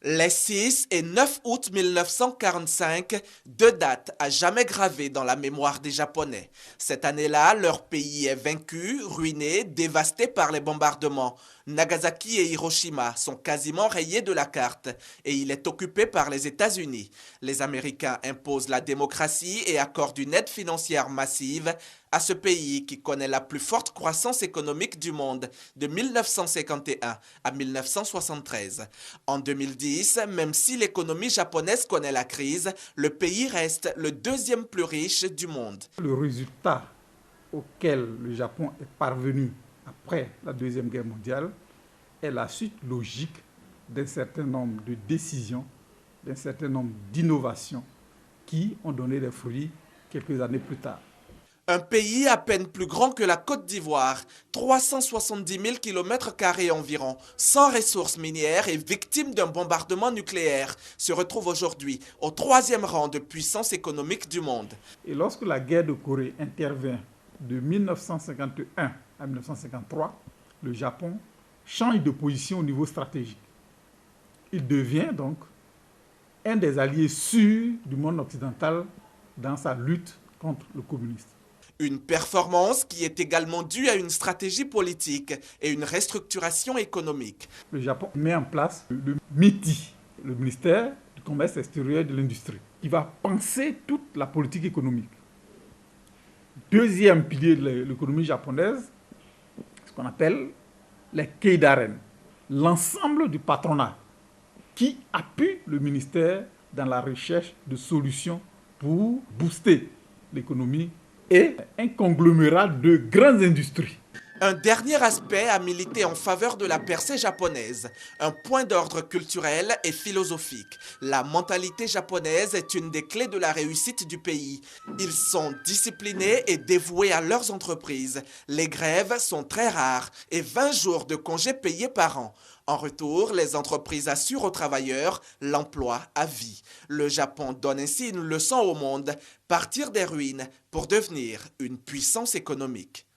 Les 6 et 9 août 1945, deux dates à jamais gravées dans la mémoire des Japonais. Cette année-là, leur pays est vaincu, ruiné, dévasté par les bombardements. Nagasaki et Hiroshima sont quasiment rayés de la carte et il est occupé par les États-Unis. Les Américains imposent la démocratie et accordent une aide financière massive à ce pays qui connaît la plus forte croissance économique du monde de 1951 à 1973. En 2010, même si l'économie japonaise connaît la crise, le pays reste le deuxième plus riche du monde. Le résultat auquel le Japon est parvenu après la Deuxième Guerre mondiale est la suite logique d'un certain nombre de décisions, d'un certain nombre d'innovations qui ont donné des fruits quelques années plus tard. Un pays à peine plus grand que la Côte d'Ivoire, 370 000 km² environ, sans ressources minières et victime d'un bombardement nucléaire, se retrouve aujourd'hui au troisième rang de puissance économique du monde. Et lorsque la guerre de Corée intervient de 1951 à 1953, le Japon change de position au niveau stratégique. Il devient donc un des alliés sûrs du monde occidental dans sa lutte contre le communisme. Une performance qui est également due à une stratégie politique et une restructuration économique. Le Japon met en place le MITI, le ministère du Commerce extérieur et de l'Industrie, qui va penser toute la politique économique. Deuxième pilier de l'économie japonaise, ce qu'on appelle les Keidaren, l'ensemble du patronat qui appuie le ministère dans la recherche de solutions pour booster l'économie et un conglomérat de grandes industries. Un dernier aspect a milité en faveur de la percée japonaise, un point d'ordre culturel et philosophique. La mentalité japonaise est une des clés de la réussite du pays. Ils sont disciplinés et dévoués à leurs entreprises. Les grèves sont très rares et 20 jours de congés payés par an. En retour, les entreprises assurent aux travailleurs l'emploi à vie. Le Japon donne ainsi une leçon au monde, partir des ruines pour devenir une puissance économique.